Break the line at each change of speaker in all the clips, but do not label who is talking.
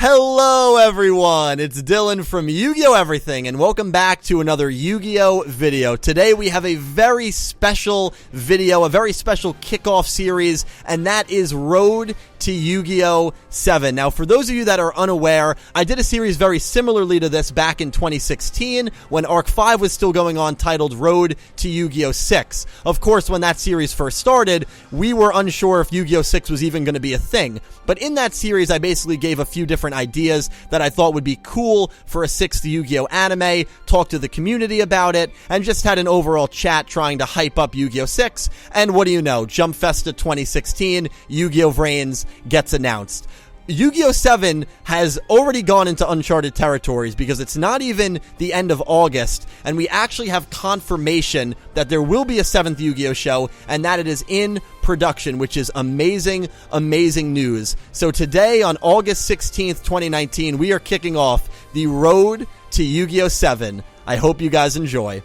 Hello everyone, it's Dylan from Yu-Gi-Oh! Everything, and welcome back to another Yu-Gi-Oh! Video. Today we have a very special video, a very special kickoff series, and that is Road to Yu-Gi-Oh! 7. Now, for those of you that are unaware, I did a series very similarly to this back in 2016 when Arc 5 was still going on, titled Road to Yu-Gi-Oh! 6. Of course, when that series first started, we were unsure if Yu-Gi-Oh! 6 was even going to be a thing. But in that series, I basically gave a few different ideas that I thought would be cool for a 6th Yu-Gi-Oh! Anime, talked to the community about it, and just had an overall chat trying to hype up Yu-Gi-Oh! 6. And what do you know? Jump Festa 2016, Yu-Gi-Oh! Vrains gets announced. Yu-Gi-Oh! 7 has already gone into uncharted territories because it's not even the end of August, and we actually have confirmation that there will be a 7th Yu-Gi-Oh! Show, and that it is in production, which is amazing, amazing news. So today, on August 16th, 2019, we are kicking off the Road to Yu-Gi-Oh! 7. I hope you guys enjoy.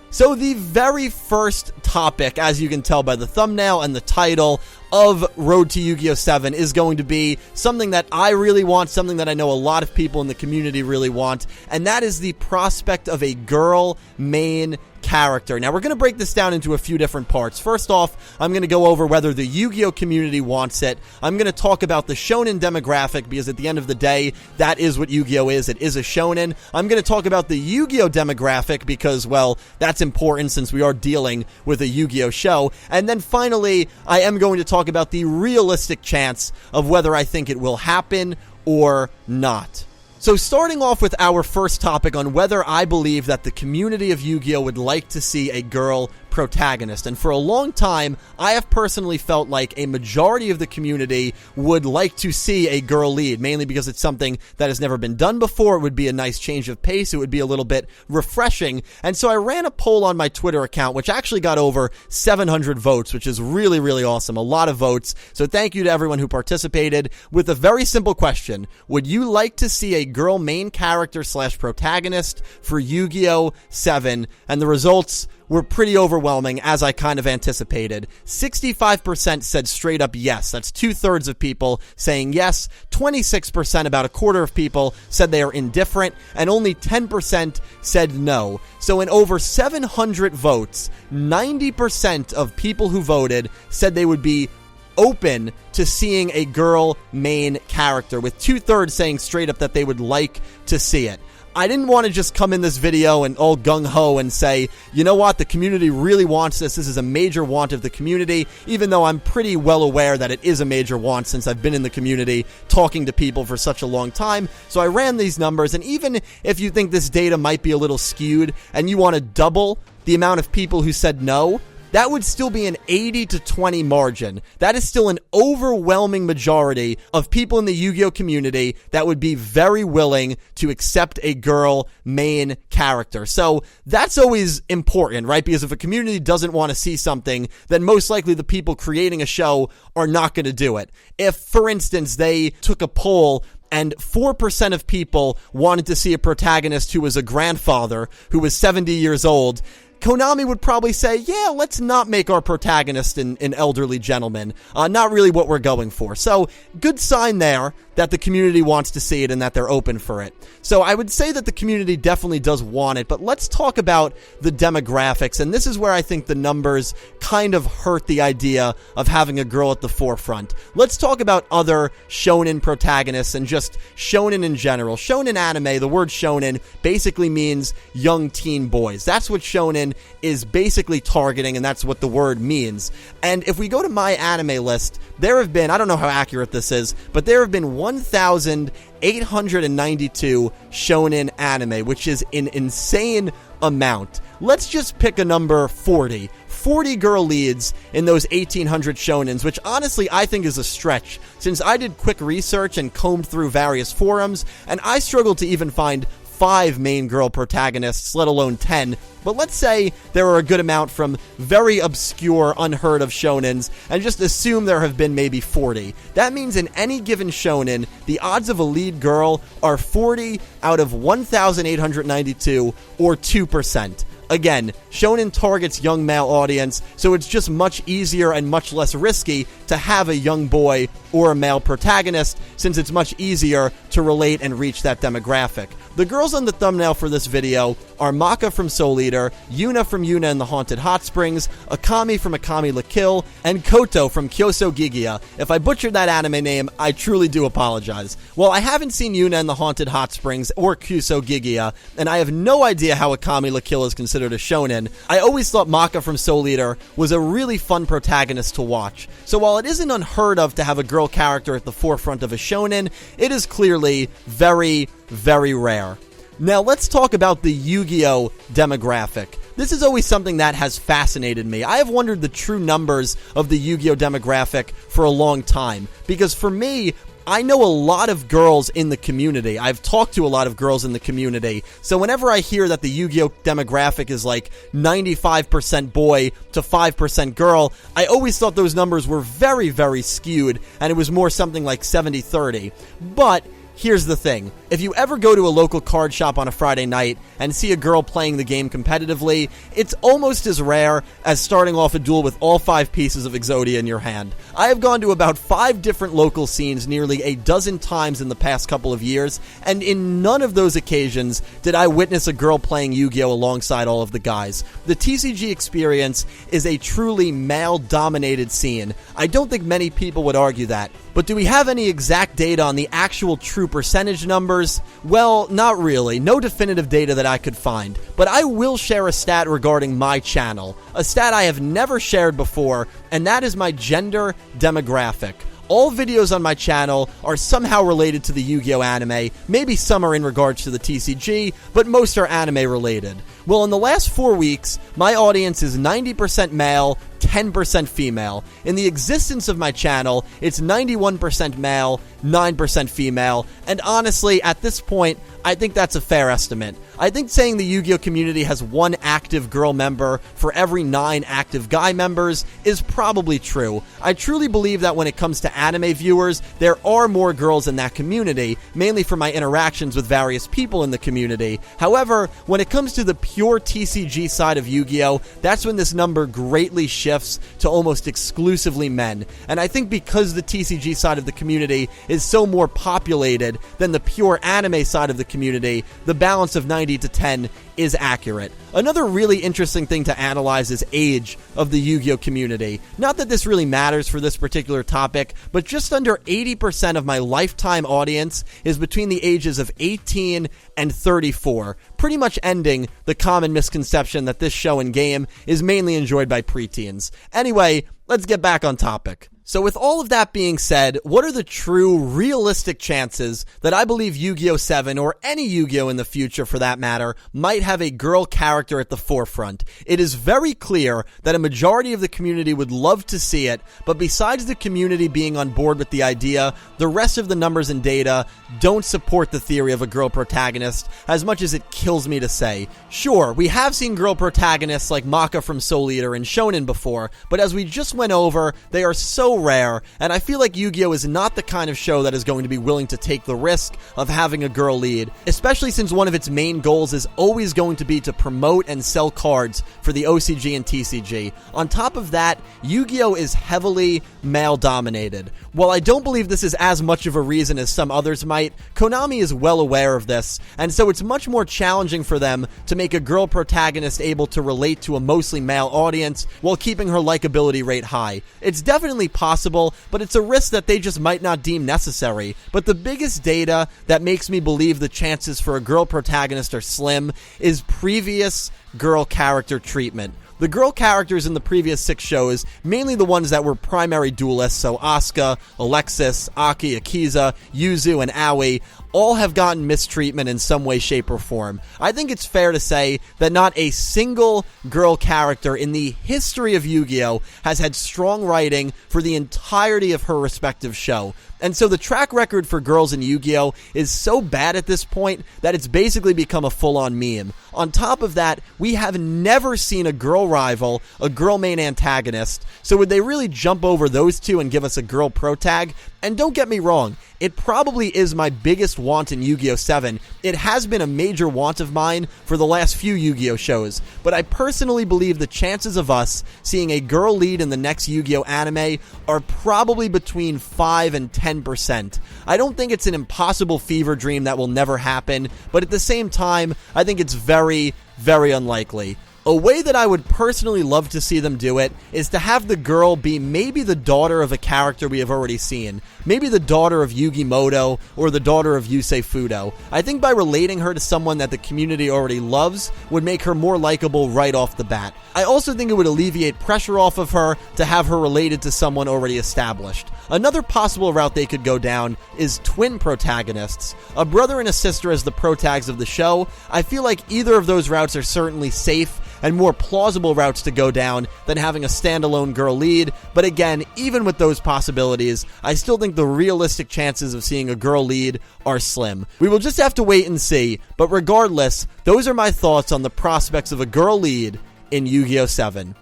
So the very first topic, as you can tell by the thumbnail and the title of Road to Yu-Gi-Oh! 7, is going to be something that I really want, something that I know a lot of people in the community really want, and that is the prospect of a girl main character. Now, we're going to break this down into a few different parts. First off, I'm going to go over whether the Yu-Gi-Oh! Community wants it. I'm going to talk about the shonen demographic, because at the end of the day, that is what Yu-Gi-Oh! Is. It is a shonen. I'm going to talk about the Yu-Gi-Oh! Demographic, because, well, that's important since we are dealing with a Yu-Gi-Oh! Show. And then finally, I am going to talk about the realistic chance of whether I think it will happen or not. So starting off with our first topic on whether I believe that the community of Yu-Gi-Oh! Would like to see a girl protagonist. And for a long time, I have personally felt like a majority of the community would like to see a girl lead, mainly because it's something that has never been done before. It would be a nice change of pace. It would be a little bit refreshing. And so I ran a poll on my Twitter account, which actually got over 700 votes, which is really, really awesome. A lot of votes. So thank you to everyone who participated with a very simple question. Would you like to see a girl main character / protagonist for Yu-Gi-Oh! 7? And the results were pretty overwhelming, as I kind of anticipated. 65% said straight up yes. That's 2/3 of people saying yes. 26%, about a quarter of people, said they are indifferent, and only 10% said no. So in over 700 votes, 90% of people who voted said they would be open to seeing a girl main character, with 2/3 saying straight up that they would like to see it. I didn't want to just come in this video and all gung-ho and say, you know what, the community really wants this. This is a major want of the community, even though I'm pretty well aware that it is a major want since I've been in the community talking to people for such a long time. So I ran these numbers, and even if you think this data might be a little skewed and you want to double the amount of people who said no, that would still be an 80-20 margin. That is still an overwhelming majority of people in the Yu-Gi-Oh! Community that would be very willing to accept a girl main character. So that's always important, right? Because if a community doesn't want to see something, then most likely the people creating a show are not going to do it. If, for instance, they took a poll and 4% of people wanted to see a protagonist who was a grandfather, who was 70 years old, Konami would probably say, yeah, let's not make our protagonist an elderly gentleman. Not really what we're going for. So, good sign there that the community wants to see it and that they're open for it. So I would say that the community definitely does want it, but let's talk about the demographics, and this is where I think the numbers kind of hurt the idea of having a girl at the forefront. Let's talk about other shonen protagonists and just shonen in general. Shonen anime, the word shonen basically means young teen boys. That's what shonen is basically targeting, and that's what the word means. And if we go to my anime list, there have been, I don't know how accurate this is, but there have been 1,892 shonen anime, which is an insane amount. Let's just pick a number 40. 40 girl leads in those 1,800 shonens, which honestly I think is a stretch, since I did quick research and combed through various forums, and I struggled to even find 5 main girl protagonists, let alone 10. But let's say there are a good amount from very obscure, unheard of shonens, and just assume there have been maybe 40. That means in any given shonen, the odds of a lead girl are 40 out of 1,892, or 2%. Again, shonen targets young male audience, so it's just much easier and much less risky to have a young boy or a male protagonist, since it's much easier to relate and reach that demographic. The girls on the thumbnail for this video are Maka from Soul Eater, Yuna from Yuna and the Haunted Hot Springs, Akami from Akami la Kill, and Koto from Kyoso Gigia. If I butchered that anime name, I truly do apologize. Well, I haven't seen Yuna and the Haunted Hot Springs or Kyoso Gigia, and I have no idea how Akami la Kill is considered a shonen. I always thought Maka from Soul Eater was a really fun protagonist to watch. So while it isn't unheard of to have a girl character at the forefront of a shonen, it is clearly very, very rare. Now let's talk about the Yu-Gi-Oh demographic. This is always something that has fascinated me. I have wondered the true numbers of the Yu-Gi-Oh demographic for a long time, because for me, I know a lot of girls in the community. I've talked to a lot of girls in the community. So whenever I hear that the Yu-Gi-Oh demographic is like 95% boy to 5% girl, I always thought those numbers were very, very skewed, and it was more something like 70-30. But here's the thing. If you ever go to a local card shop on a Friday night and see a girl playing the game competitively, it's almost as rare as starting off a duel with all 5 pieces of Exodia in your hand. I have gone to about 5 different local scenes nearly a dozen times in the past couple of years, and in none of those occasions did I witness a girl playing Yu-Gi-Oh alongside all of the guys. The TCG experience is a truly male-dominated scene. I don't think many people would argue that. But do we have any exact data on the actual true percentage numbers? Well, not really. No definitive data that I could find. But I will share a stat regarding my channel. A stat I have never shared before, and that is my gender demographic. All videos on my channel are somehow related to the Yu-Gi-Oh anime. Maybe some are in regards to the TCG, but most are anime related. Well, in the last 4 weeks, my audience is 90% male, 10% female. In the existence of my channel, it's 91% male, 9% female, and honestly, at this point, I think that's a fair estimate. I think saying the Yu-Gi-Oh community has 1 active girl member for every 9 active guy members is probably true. I truly believe that when it comes to anime viewers, there are more girls in that community, mainly from my interactions with various people in the community. However, when it comes to the pure TCG side of Yu-Gi-Oh, that's when this number greatly shifts to almost exclusively men. And I think because the TCG side of the community is so more populated than the pure anime side of the community, the balance of 90 to 10 is accurate. Another really interesting thing to analyze is age of the Yu-Gi-Oh community. Not that this really matters for this particular topic, but just under 80% of my lifetime audience is between the ages of 18 and 34, pretty much ending the common misconception that this show and game is mainly enjoyed by preteens. Anyway, let's get back on topic. So with all of that being said, what are the true, realistic chances that I believe Yu-Gi-Oh! 7, or any Yu-Gi-Oh! In the future for that matter, might have a girl character at the forefront? It is very clear that a majority of the community would love to see it, but besides the community being on board with the idea, the rest of the numbers and data don't support the theory of a girl protagonist, as much as it kills me to say. Sure, we have seen girl protagonists like Maka from Soul Eater and Shonen before, but as we just went over, they are so rare, and I feel like Yu-Gi-Oh! Is not the kind of show that is going to be willing to take the risk of having a girl lead, especially since one of its main goals is always going to be to promote and sell cards for the OCG and TCG. On top of that, Yu-Gi-Oh! Is heavily male-dominated. While I don't believe this is as much of a reason as some others might, Konami is well aware of this, and so it's much more challenging for them to make a girl protagonist able to relate to a mostly male audience while keeping her likability rate high. It's definitely possible, but it's a risk that they just might not deem necessary. But the biggest data that makes me believe the chances for a girl protagonist are slim is previous girl character treatment. The girl characters in the previous 6 shows, mainly the ones that were primary duelists, so Asuka, Alexis, Aki, Akiza, Yuzu, and Aoi, all have gotten mistreatment in some way, shape, or form. I think it's fair to say that not a single girl character in the history of Yu-Gi-Oh! Has had strong writing for the entirety of her respective show. And so the track record for girls in Yu-Gi-Oh! Is so bad at this point that it's basically become a full-on meme. On top of that, we have never seen a girl rival, a girl main antagonist, so would they really jump over those two and give us a girl protag? And don't get me wrong, it probably is my biggest want in Yu-Gi-Oh! 7. It has been a major want of mine for the last few Yu-Gi-Oh! Shows, but I personally believe the chances of us seeing a girl lead in the next Yu-Gi-Oh! Anime are probably between 5 and 10%. I don't think it's an impossible fever dream that will never happen, but at the same time, I think it's very, very unlikely. A way that I would personally love to see them do it is to have the girl be maybe the daughter of a character we have already seen. Maybe the daughter of Yugi Moto or the daughter of Yusei Fudo. I think by relating her to someone that the community already loves would make her more likable right off the bat. I also think it would alleviate pressure off of her to have her related to someone already established. Another possible route they could go down is twin protagonists. A brother and a sister as the protags of the show. I feel like either of those routes are certainly safe and more plausible routes to go down than having a standalone girl lead, but again, even with those possibilities, I still think the realistic chances of seeing a girl lead are slim. We will just have to wait and see, but regardless, those are my thoughts on the prospects of a girl lead in Yu-Gi-Oh! 7.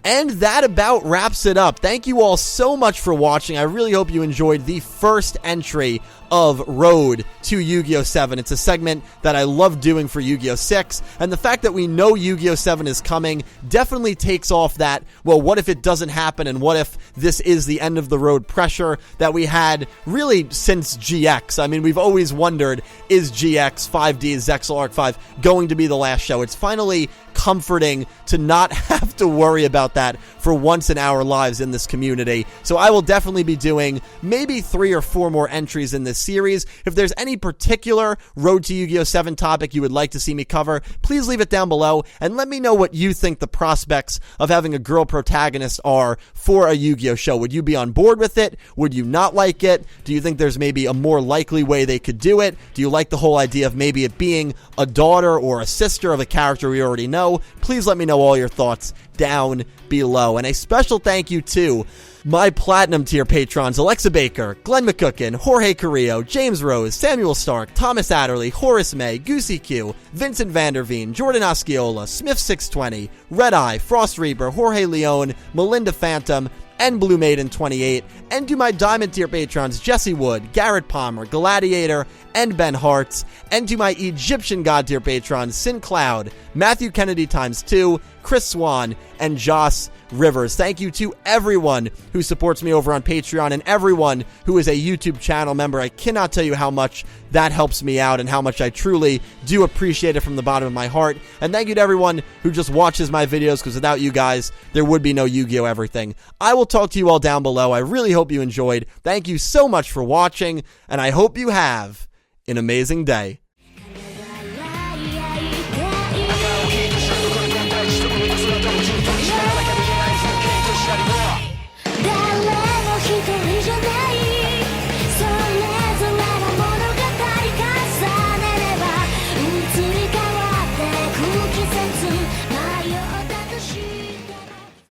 And that about wraps it up. Thank you all so much for watching. I really hope you enjoyed the first entry of Road to Yu-Gi-Oh! 7. It's a segment that I love doing for Yu-Gi-Oh! 6, and the fact that we know Yu-Gi-Oh! 7 is coming definitely takes off that, well, what if it doesn't happen, and what if this is the end of the road pressure that we had really since GX. I mean, we've always wondered, is GX 5D Zexal Arc 5 going to be the last show? It's finally comforting to not have to worry about that for once in our lives in this community. So I will definitely be doing maybe 3 or 4 more entries in this series. If there's any particular Road to Yu-Gi-Oh! 7 topic you would like to see me cover, please leave it down below and let me know what you think the prospects of having a girl protagonist are for a Yu-Gi-Oh! Show. Would you be on board with it? Would you not like it? Do you think there's maybe a more likely way they could do it? Do you like the whole idea of maybe it being a daughter or a sister of a character we already know? Please let me know all your thoughts down below. And a special thank you to my Platinum tier patrons, Alexa Baker, Glen McGookin, Jorge Carrillo, James Rose, Samuel Stark, Thomas Adderley, Horace Maye, Goosey Q, Vincent Van Der Veen, Jordan Osceola, Smith620, RedEye, FrostReaper, Jorge Leon, Melinda Phantom, and Blue Maiden 28, and to my Diamond tier patrons Jesse Wood, Garrett Palmer, Galladiator, and Ben Hartz, and to my Egyptian God tier patrons Syn Cloud, Matthew Kennedy ×2, Chris Swan, and Joss Rivers. Thank you to everyone who supports me over on Patreon and everyone who is a YouTube channel member. I cannot tell you how much that helps me out and how much I truly do appreciate it from the bottom of my heart. And thank you to everyone who just watches my videos, because without you guys, there would be no Yu-Gi-Oh! Everything. I will talk to you all down below. I really hope you enjoyed. Thank you so much for watching, and I hope you have an amazing day.